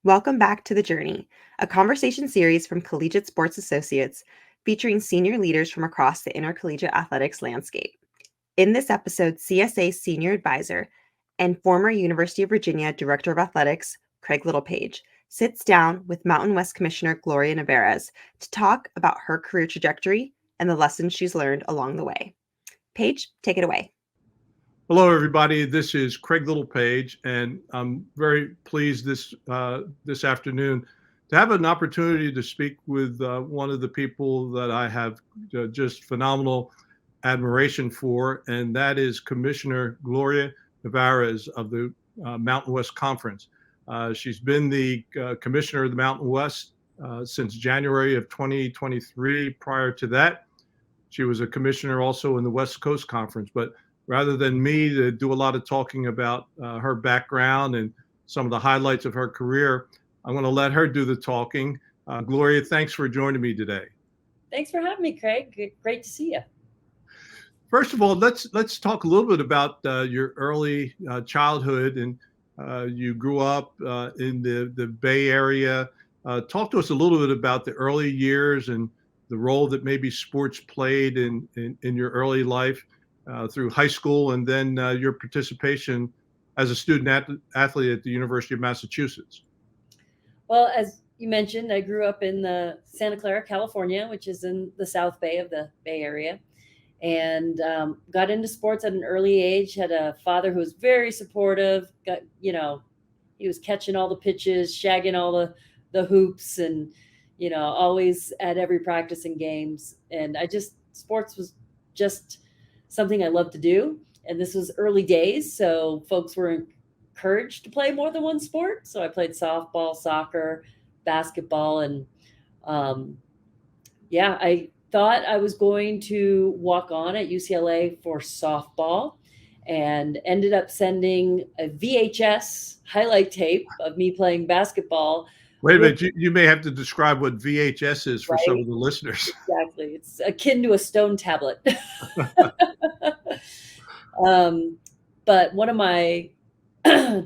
Welcome back to The Journey, a conversation series from Collegiate Sports Associates featuring senior leaders from across the intercollegiate athletics landscape. In this episode, CSA Senior Advisor and former University of Virginia Director of Athletics, Craig Littlepage, sits down with Mountain West Commissioner Gloria Nevarez to talk about her career trajectory and the lessons she's learned along the way. Paige, take it away. Hello, everybody. This is Craig Littlepage, and I'm very pleased this afternoon to have an opportunity to speak with one of the people that I have just phenomenal admiration for, and that is Commissioner Gloria Nevarez of the Mountain West Conference. She's been the commissioner of the Mountain West since January of 2023. Prior to that, she was a commissioner also in the West Coast Conference, but rather than me to do a lot of talking about her background and some of the highlights of her career, I'm going to let her do the talking. Gloria, thanks for joining me today. Thanks for having me, Craig. Great to see you. First of all, let's talk a little bit about your early childhood, and you grew up in the Bay Area. Talk to us a little bit about the early years and the role that maybe sports played in your early life. Through high school, and then your participation as a student athlete at the University of Massachusetts. Well, as you mentioned, I grew up in the Santa Clara, California, which is in the South Bay of the Bay Area, and got into sports at an early age. Had a father who was very supportive. He was catching all the pitches, shagging all the hoops, and always at every practice and games. And sports was just something I love to do. And this was early days, so folks were encouraged to play more than one sport. So I played softball, soccer, basketball, and I thought I was going to walk on at UCLA for softball, and ended up sending a VHS highlight tape of me playing basketball. Wait a minute, you may have to describe what VHS is for some of the listeners. Exactly. It's akin to a stone tablet. But one of my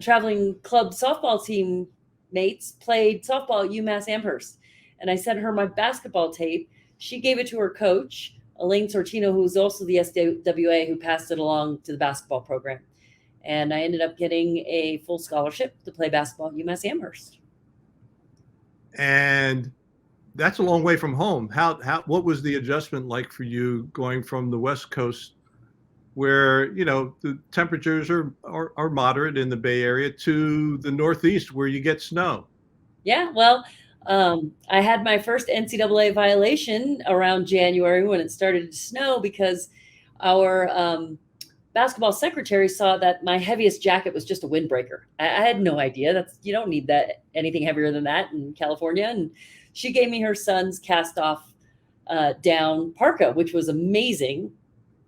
traveling club softball team mates played softball at UMass Amherst, and I sent her my basketball tape. She gave it to her coach, Elaine Sortino, who was also the SWA, who passed it along to the basketball program. And I ended up getting a full scholarship to play basketball at UMass Amherst. And that's a long way from home. What was the adjustment like for you going from the West Coast, where the temperatures are moderate in the Bay Area, to the Northeast where you get snow? Yeah, well, I had my first NCAA violation around January when it started to snow, because our basketball secretary saw that my heaviest jacket was just a windbreaker. I had no idea. You don't need anything heavier than that in California. And she gave me her son's cast off down parka, which was amazing.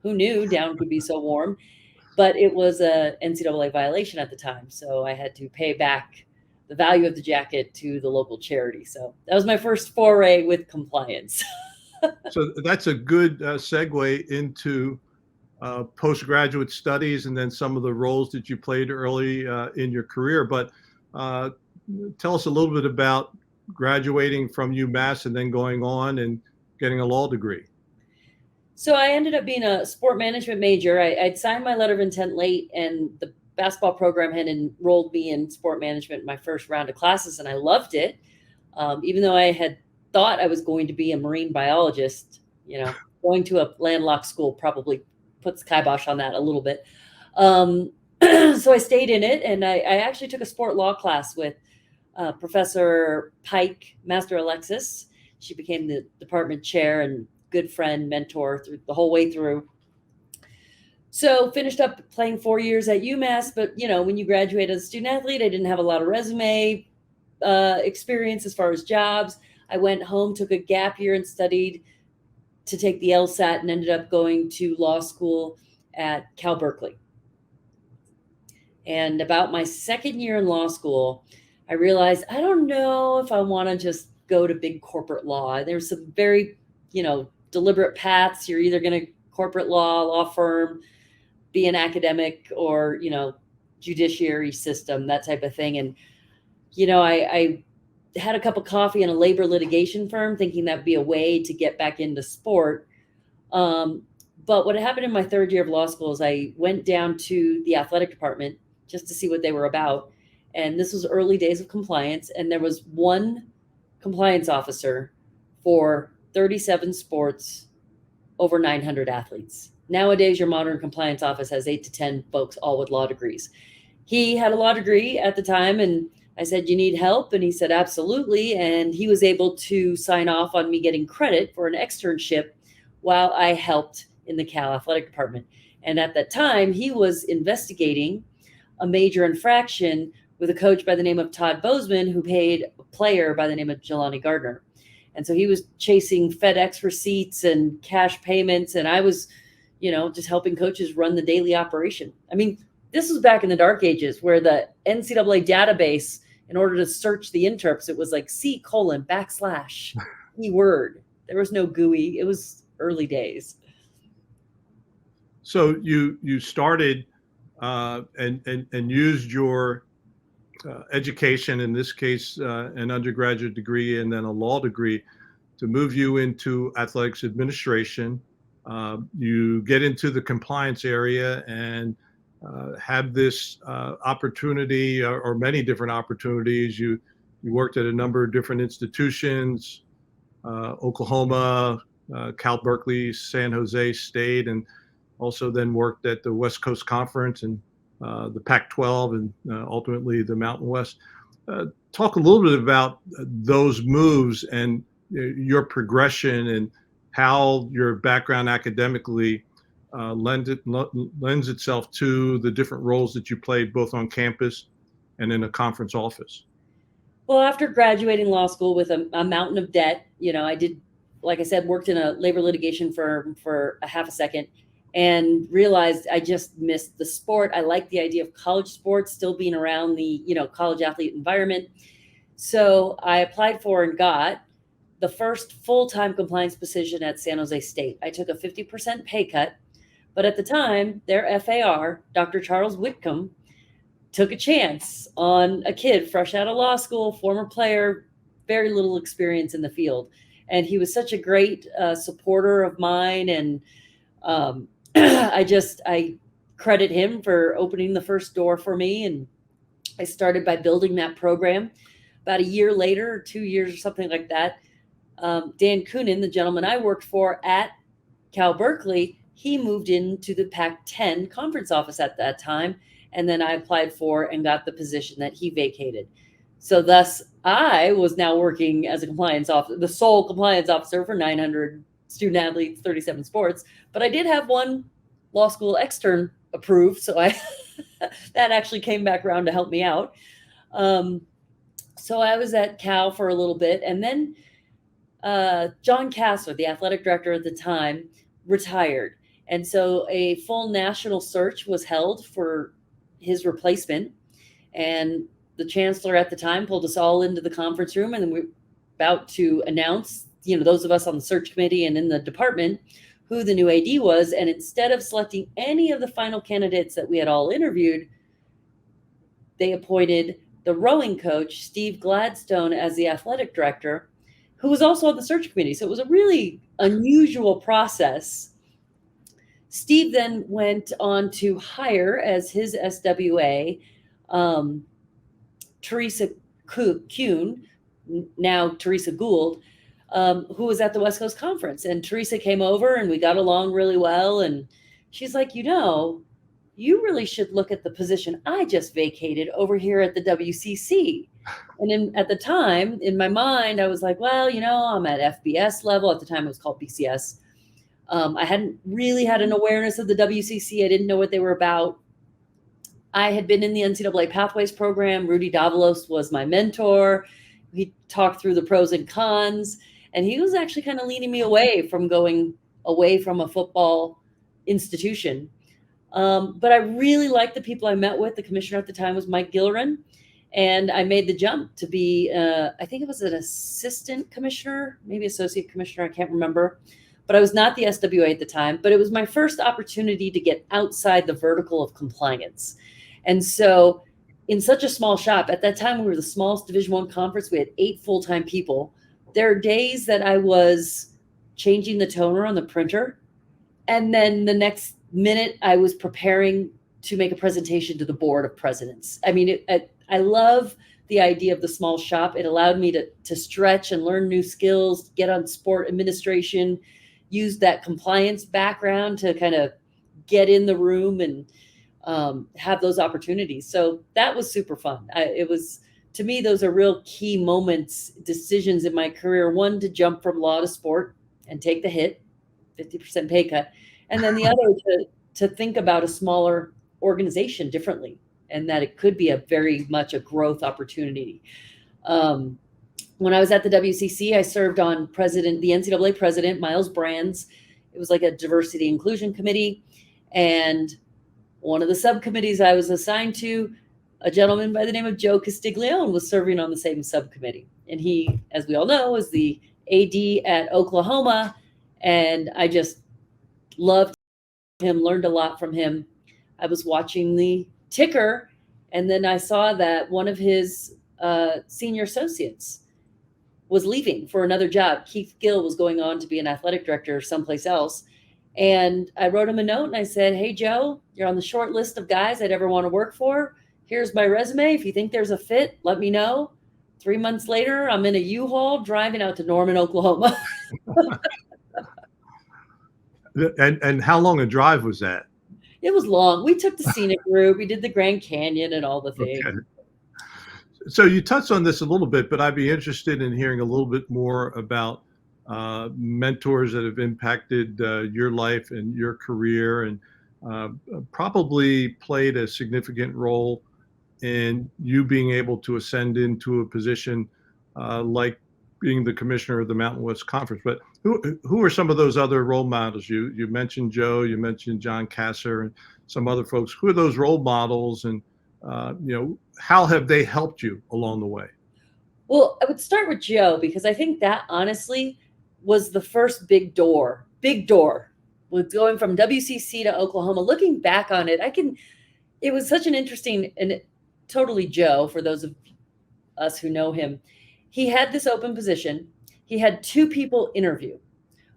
Who knew down could be so warm? But it was a NCAA violation at the time, so I had to pay back the value of the jacket to the local charity. So that was my first foray with compliance. So that's a good segue into postgraduate studies, and then some of the roles that you played early in your career. But tell us a little bit about graduating from UMass and then going on and getting a law degree. So I ended up being a sport management major. I'd signed my letter of intent late, and the basketball program had enrolled me in sport management in my first round of classes, and I loved it. Even though I had thought I was going to be a marine biologist, going to a landlocked school probably puts kibosh on that a little bit. So I stayed in it, and I actually took a sport law class with Professor Pike, Master Alexis. She became the department chair and good friend, mentor through the whole way through. So finished up playing 4 years at UMass, but when you graduate as a student athlete, I didn't have a lot of resume experience as far as jobs. I went home, took a gap year, and studied to take the LSAT, and ended up going to law school at Cal Berkeley. And about my second year in law school, I realized I don't know if I want to just go to big corporate law. There's some very, deliberate paths. You're either going to corporate law firm, be an academic, or, judiciary system, that type of thing. And I had a cup of coffee in a labor litigation firm thinking that'd be a way to get back into sport. But what happened in my third year of law school is I went down to the athletic department just to see what they were about. And this was early days of compliance. And there was one compliance officer for 37 sports, over 900 athletes. Nowadays, your modern compliance office has 8 to 10 folks, all with law degrees. He had a law degree at the time, and I said, "You need help?" And he said, "Absolutely." And he was able to sign off on me getting credit for an externship while I helped in the Cal Athletic Department. And at that time, he was investigating a major infraction with a coach by the name of Todd Bozeman, who paid a player by the name of Jelani Gardner. And so he was chasing FedEx receipts and cash payments. And I was, just helping coaches run the daily operation. I mean, this was back in the dark ages where the NCAA database, in order to search the interps, it was like C:\\/ keyword. There was no GUI. It was early days. So you started and used your education, in this case, an undergraduate degree and then a law degree, to move you into athletics administration. You get into the compliance area and have this opportunity, or many different opportunities. You worked at a number of different institutions, Oklahoma, Cal Berkeley, San Jose State, and also then worked at the West Coast Conference and the Pac-12 and ultimately the Mountain West. Talk a little bit about those moves and your progression and how your background academically lends itself to the different roles that you played both on campus and in a conference office. Well, after graduating law school with a mountain of debt, I did, like I said, worked in a labor litigation firm for a half a second and realized I just missed the sport. I liked the idea of college sports still being around the, college athlete environment. So I applied for and got the first full-time compliance position at San Jose State. I took a 50% pay cut, but at the time, their FAR, Dr. Charles Whitcomb, took a chance on a kid fresh out of law school, former player, very little experience in the field. And he was such a great supporter of mine. And I credit him for opening the first door for me. And I started by building that program. About a year later, or 2 years or something like that, Dan Coonan, the gentleman I worked for at Cal Berkeley, he moved into the Pac-10 conference office at that time. And then I applied for and got the position that he vacated. So thus, I was now working as a compliance officer, the sole compliance officer for 900 student athletes, 37 sports. But I did have one law school extern approved. So that actually came back around to help me out. So I was at Cal for a little bit. And then John Kassler, the athletic director at the time, retired. And so a full national search was held for his replacement. And the chancellor at the time pulled us all into the conference room, and then we were about to announce, those of us on the search committee and in the department, who the new AD was. And instead of selecting any of the final candidates that we had all interviewed, they appointed the rowing coach, Steve Gladstone, as the athletic director, who was also on the search committee. So it was a really unusual process. Steve then went on to hire as his SWA Teresa Kuhn, now Teresa Gould, who was at the West Coast Conference. And Teresa came over and we got along really well. And she's like, you really should look at the position I just vacated over here at the WCC. And at the time, in my mind, I was like, well, I'm at FBS level. At the time, it was called BCS. I hadn't really had an awareness of the WCC. I didn't know what they were about. I had been in the NCAA Pathways program. Rudy Davalos was my mentor. We talked through the pros and cons. And he was actually kind of leading me away from going away from a football institution. But I really liked the people I met with. The commissioner at the time was Mike Gillerin. And I made the jump to be, I think it was an assistant commissioner, maybe associate commissioner. I can't remember. But I was not the SWA at the time. But it was my first opportunity to get outside the vertical of compliance. And so in such a small shop. At that time, we were the smallest Division I conference. We had 8 full-time people. There are days that I was changing the toner on the printer, and then the next minute I was preparing to make a presentation to the board of presidents. I mean, I love the idea of the small shop. It allowed me to stretch and learn new skills, get on sport administration, use that compliance background to kind of get in the room and have those opportunities. So that was super fun. To me, those are real key moments, decisions in my career. One, to jump from law to sport and take the hit, 50% pay cut. And then the other, to think about a smaller organization differently, and that it could be very much a growth opportunity. When I was at the WCC, I served on the NCAA president, Miles Brands. It was like a diversity inclusion committee. And one of the subcommittees I was assigned to, a gentleman by the name of Joe Castiglione was serving on the same subcommittee. And he, as we all know, is the AD at Oklahoma. And I just loved him, learned a lot from him. I was watching the ticker, and then I saw that one of his senior associates was leaving for another job. Keith Gill was going on to be an athletic director someplace else. And I wrote him a note and I said, "Hey, Joe, you're on the short list of guys I'd ever want to work for. Here's my resume. If you think there's a fit, let me know." 3 months later, I'm in a U-Haul driving out to Norman, Oklahoma. And how long a drive was that? It was long. We took the scenic route. We did the Grand Canyon and all the things. Okay. So you touched on this a little bit, but I'd be interested in hearing a little bit more about mentors that have impacted your life and your career, and probably played a significant role in you being able to ascend into a position like being the commissioner of the Mountain West Conference. But who are some of those other role models? You mentioned Joe, you mentioned John Kasser, and some other folks. Who are those role models, and how have they helped you along the way? Well, I would start with Joe, because I think that honestly was the first big door with going from WCC to Oklahoma. Looking back on it, it was such an interesting, and totally Joe, for those of us who know him, he had this open position. He had 2 people interview.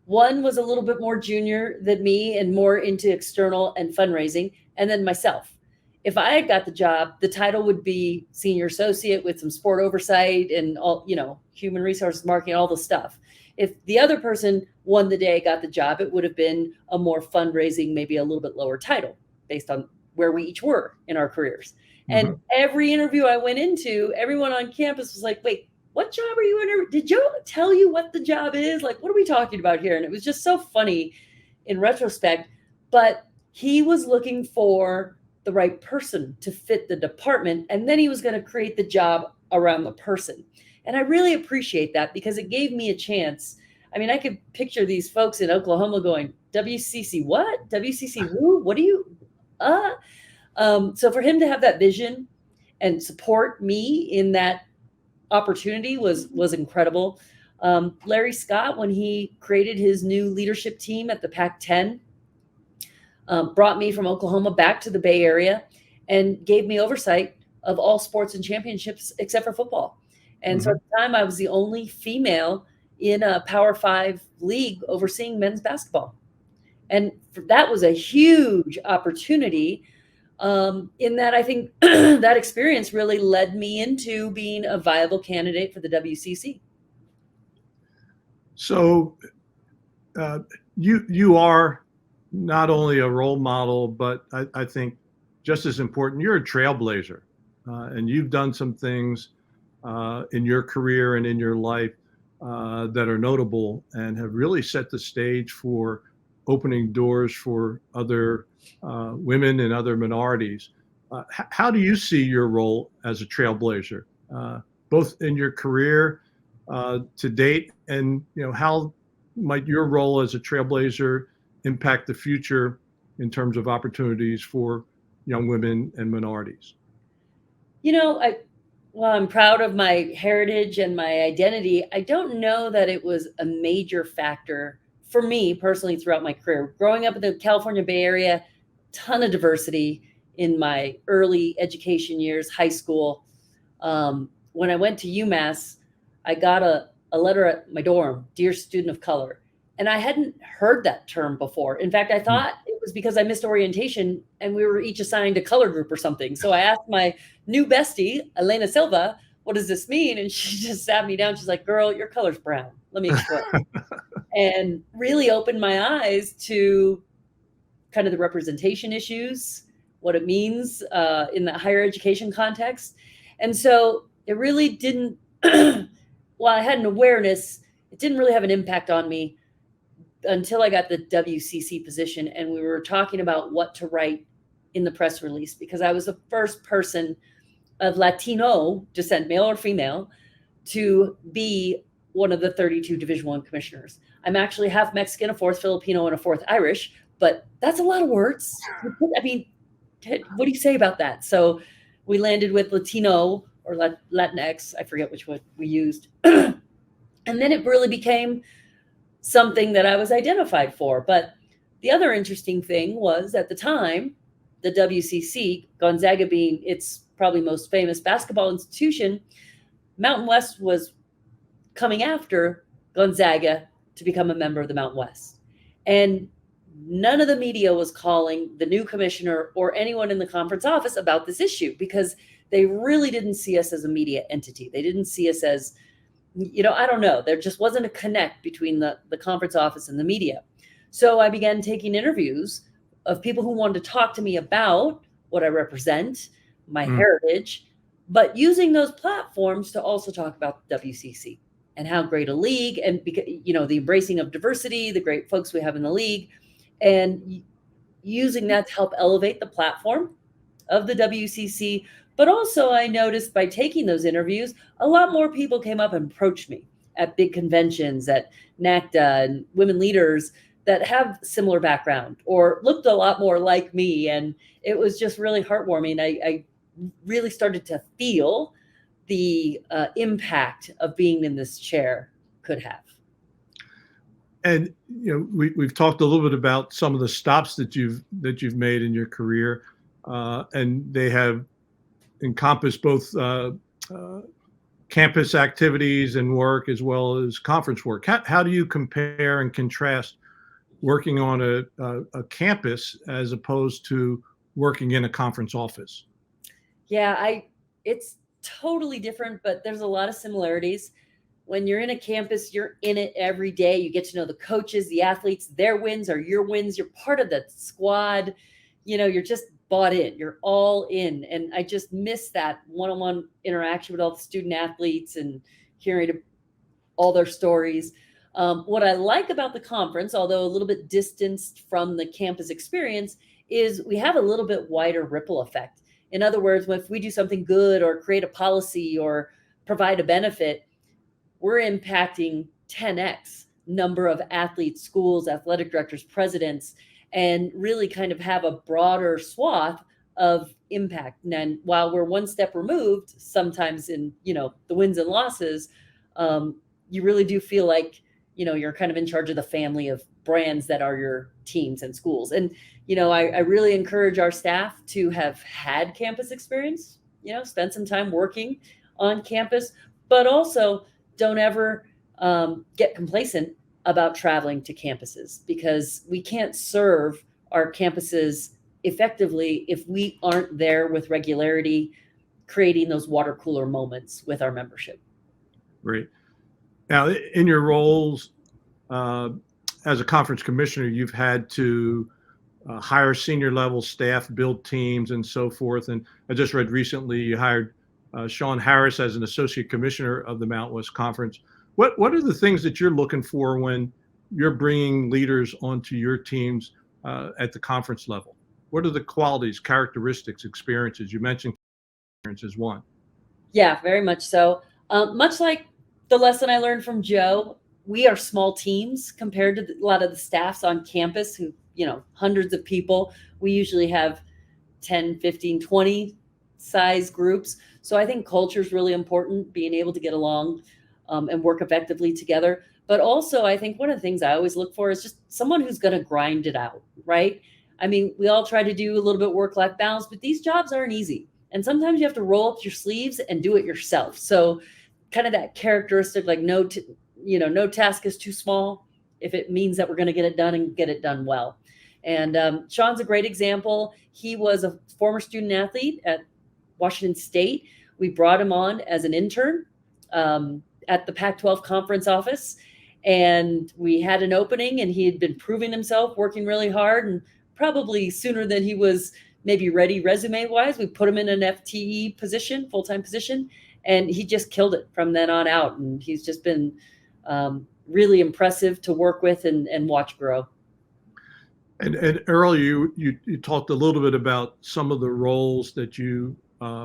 One was a little bit more junior than me and more into external and fundraising, and then myself. If I had got the job, the title would be senior associate with some sport oversight and all, human resources, marketing, all the stuff. If the other person won the day, got the job, it would have been a more fundraising, maybe a little bit lower title based on where we each were in our careers. Mm-hmm. And every interview I went into, everyone on campus was like, "Wait, what job are you in? Did Joe tell you what the job is? Like, what are we talking about here?" And it was just so funny in retrospect, but he was looking for the right person to fit the department. And then he was going to create the job around the person. And I really appreciate that, because it gave me a chance. I mean, I could picture these folks in Oklahoma going, "WCC what? WCC who? What do you, So for him to have that vision and support me in that opportunity was incredible. Larry Scott, when he created his new leadership team at the Pac-10, brought me from Oklahoma back to the Bay Area and gave me oversight of all sports and championships except for football. And so at the time, I was the only female in a Power 5 league overseeing men's basketball. And that was a huge opportunity, in that I think that experience really led me into being a viable candidate for the WCC. So you are not only a role model, but I think just as important, you're a trailblazer, and you've done some things in your career and in your life that are notable and have really set the stage for opening doors for other women and other minorities. How do you see your role as a trailblazer, both in your career to date, and how might your role as a trailblazer impact the future in terms of opportunities for young women and minorities? I'm proud of my heritage and my identity. I don't know that it was a major factor for me personally throughout my career. Growing up in the California Bay Area, ton of diversity in my early education years, high school. When I went to UMass, I got a letter at my dorm, "Dear Student of Color." And I hadn't heard that term before. In fact, I thought it was because I missed orientation and we were each assigned a color group or something. So I asked my new bestie, Elena Silva, "What does this mean?" And she just sat me down. She's like, "Girl, your color's brown. Let me explain." And really opened my eyes to kind of the representation issues, what it means in the higher education context. And so it really didn't, while I had an awareness, it didn't really have an impact on me until I got the WCC position and we were talking about what to write in the press release, because I was the first person of Latino descent, male or female, to be one of the 32 Division I commissioners. I'm actually half Mexican, a fourth Filipino, and a fourth Irish, but that's a lot of words. I mean, what do you say about that? So we landed with Latino or Latinx, I forget which one we used. And then it really became something that I was identified for. But the other interesting thing was, at the time, the WCC, Gonzaga being its probably most famous basketball institution, Mountain West was coming after Gonzaga to become a member of the Mountain West. And none of the media was calling the new commissioner or anyone in the conference office about this issue, because they really didn't see us as a media entity. They didn't see us as, I don't know. There just wasn't a connect between the conference office and the media. So I began taking interviews of people who wanted to talk to me about what I represent, my heritage, but using those platforms to also talk about the WCC and how great a league, and the embracing of diversity, the great folks we have in the league, and using that to help elevate the platform of the WCC. But also I noticed by taking those interviews, a lot more people came up and approached me at big conventions, at NACDA, and women leaders that have similar background or looked a lot more like me. And it was just really heartwarming. I really started to feel the impact of being in this chair could have. And we've talked a little bit about some of the stops that you've made in your career, and they have encompassed both campus activities and work as well as conference work. How do you compare and contrast working on a campus as opposed to working in a conference office? Yeah, it's totally different, but there's a lot of similarities. When you're in a campus, you're in it every day. You get to know the coaches, the athletes, their wins are your wins. You're part of the squad. You're just bought in. You're all in. And I just miss that one-on-one interaction with all the student athletes and hearing all their stories. What I like about the conference, although a little bit distanced from the campus experience, is we have a little bit wider ripple effect. In other words, if we do something good or create a policy or provide a benefit, we're impacting 10x number of athletes, schools, athletic directors, presidents, and really kind of have a broader swath of impact. And then while we're one step removed, sometimes in, the wins and losses, you really do feel like, you're kind of in charge of the family of brands that are your teams and schools. And, I really encourage our staff to have had campus experience, spend some time working on campus, but also don't ever get complacent about traveling to campuses, because we can't serve our campuses effectively if we aren't there with regularity, creating those water cooler moments with our membership. Great. Now, in your roles as a conference commissioner, you've had to hire senior level staff, build teams, and so forth. And I just read recently you hired Sean Harris as an associate commissioner of the Mountain West Conference. What are the things that you're looking for when you're bringing leaders onto your teams at the conference level? What are the qualities, characteristics, experiences? You mentioned experience is one. Yeah, very much so. Much like the lesson I learned from Joe, we are small teams compared to a lot of the staffs on campus who, hundreds of people. We usually have 10, 15, 20 size groups. So I think culture is really important, being able to get along and work effectively together. But also, I think one of the things I always look for is just someone who's going to grind it out, right? I mean, we all try to do a little bit work-life balance, but these jobs aren't easy. And sometimes you have to roll up your sleeves and do it yourself. So kind of that characteristic, like no task is too small if it means that we're going to get it done and get it done well. And Sean's a great example. He was a former student athlete at Washington State. We brought him on as an intern at the Pac-12 conference office. And we had an opening, and he had been proving himself, working really hard, and probably sooner than he was maybe ready resume-wise. We put him in an FTE position, full-time position, and he just killed it from then on out. And he's just been really impressive to work with and watch grow. And earlier you talked a little bit about some of the roles that you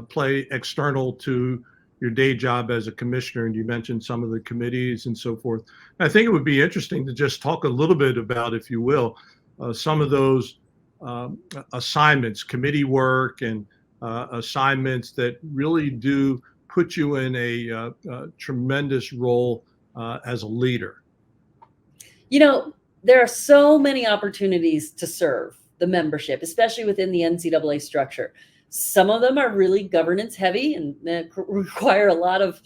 play external to your day job as a commissioner, and you mentioned some of the committees and so forth. I think it would be interesting to just talk a little bit about, if you will, some of those assignments, committee work, and assignments that really do put you in a tremendous role as a leader. You know, there are so many opportunities to serve the membership, especially within the NCAA structure. Some of them are really governance heavy and require a lot of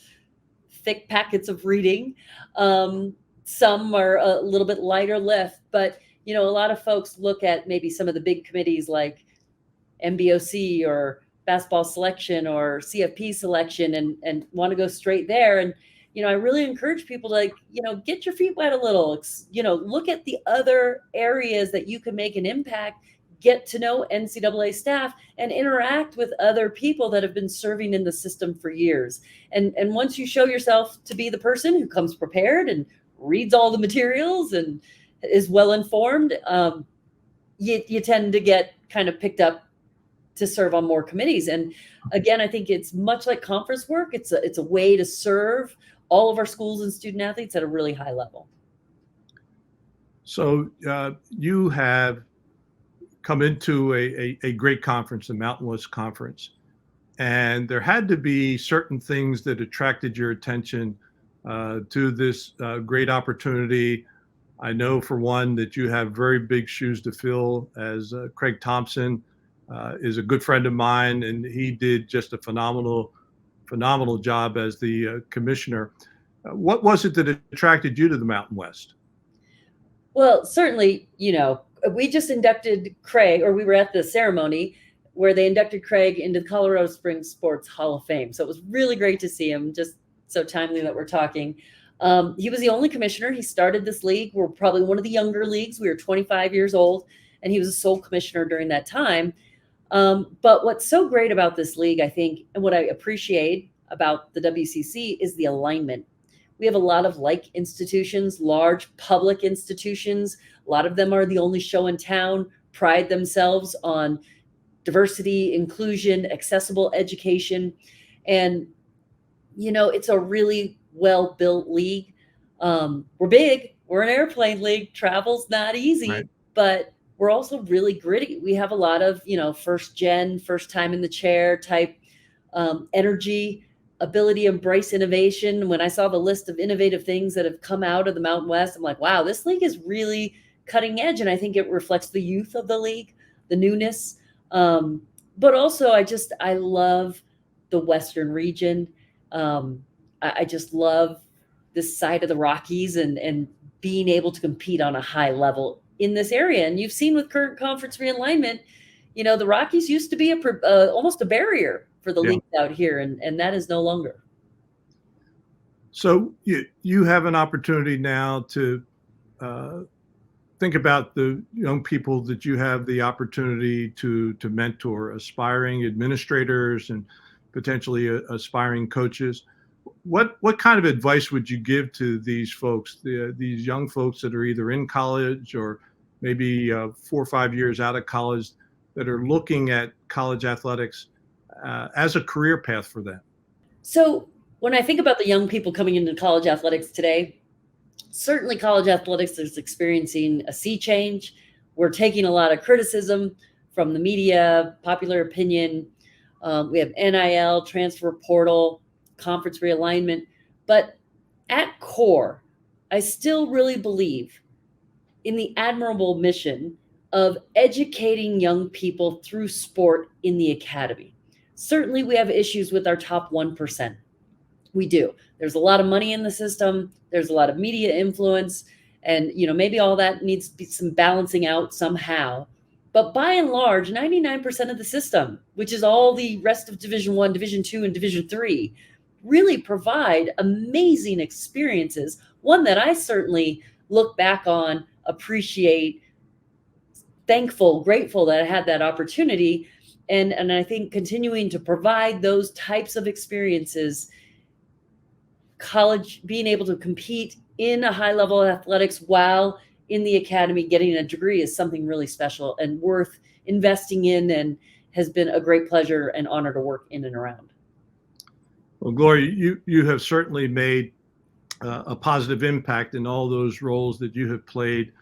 thick packets of reading. Some are a little bit lighter lift, but a lot of folks look at maybe some of the big committees like MBOC or basketball selection or CFP selection and want to go straight there. And I really encourage people to get your feet wet a little, look at the other areas that you can make an impact, get to know NCAA staff, and interact with other people that have been serving in the system for years. And once you show yourself to be the person who comes prepared and reads all the materials and is well-informed, you tend to get kind of picked up to serve on more committees. And again, I think it's much like conference work. It's a way to serve all of our schools and student athletes at a really high level. So you have come into a great conference, the Mountain West Conference, and there had to be certain things that attracted your attention to this great opportunity. I know, for one, that you have very big shoes to fill, as Craig Thompson is a good friend of mine, and he did just a phenomenal job as the commissioner. What was it that attracted you to the Mountain West? Well, certainly, we just inducted Craig, or we were at the ceremony where they inducted Craig into the Colorado Springs Sports Hall of Fame. So it was really great to see him, just so timely that we're talking. He was the only commissioner. He started this league. We're probably one of the younger leagues. We were 25 years old, and he was a sole commissioner during that time. But what's so great about this league, I think, and what I appreciate about the WCC is the alignment. We have a lot of like institutions, large public institutions. A lot of them are the only show in town, pride themselves on diversity, inclusion, accessible education. And, it's a really well-built league. We're big. We're an airplane league. Travel's not easy, right, but we're also really gritty. We have a lot of, first gen, first time in the chair type energy, ability to embrace innovation. When I saw the list of innovative things that have come out of the Mountain West, I'm like, wow, this league is really cutting edge. And I think it reflects the youth of the league, the newness. But also I love the Western region. I just love this side of the Rockies and being able to compete on a high level in this area. And you've seen with current conference realignment, the Rockies used to be almost a barrier for the leagues out here, and that is no longer. So you have an opportunity now to think about the young people that you have the opportunity to mentor, aspiring administrators and potentially aspiring coaches. What kind of advice would you give to these folks, these young folks that are either in college or maybe 4 or 5 years out of college, that are looking at college athletics as a career path for them? So when I think about the young people coming into college athletics today, certainly college athletics is experiencing a sea change. We're taking a lot of criticism from the media, popular opinion. We have NIL, transfer portal, conference realignment. But at core, I still really believe in the admirable mission of educating young people through sport in the academy. Certainly, we have issues with our top 1%. We do. There's a lot of money in the system. There's a lot of media influence. And, maybe all that needs to be some balancing out somehow. But by and large, 99% of the system, which is all the rest of Division I, Division II, and Division III, really provide amazing experiences. One that I certainly look back on, appreciate, thankful, grateful that I had that opportunity. And I think continuing to provide those types of experiences, college, being able to compete in a high level of athletics while in the academy getting a degree is something really special and worth investing in, and has been a great pleasure and honor to work in and around. Well, Gloria, you have certainly made a positive impact in all those roles that you have played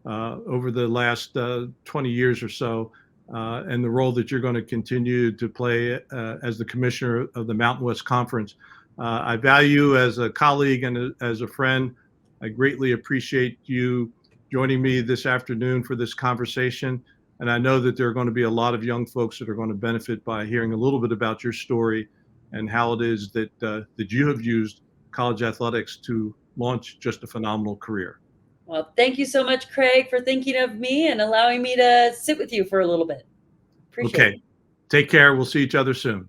over the last 20 years or so, and the role that you're going to continue to play as the commissioner of the Mountain West Conference. I value as a colleague and as a friend. I greatly appreciate you joining me this afternoon for this conversation. And I know that there are going to be a lot of young folks that are going to benefit by hearing a little bit about your story and how it is that that you have used college athletics to launch just a phenomenal career. Well, thank you so much, Craig, for thinking of me and allowing me to sit with you for a little bit. Appreciate it. Okay. Take care. We'll see each other soon.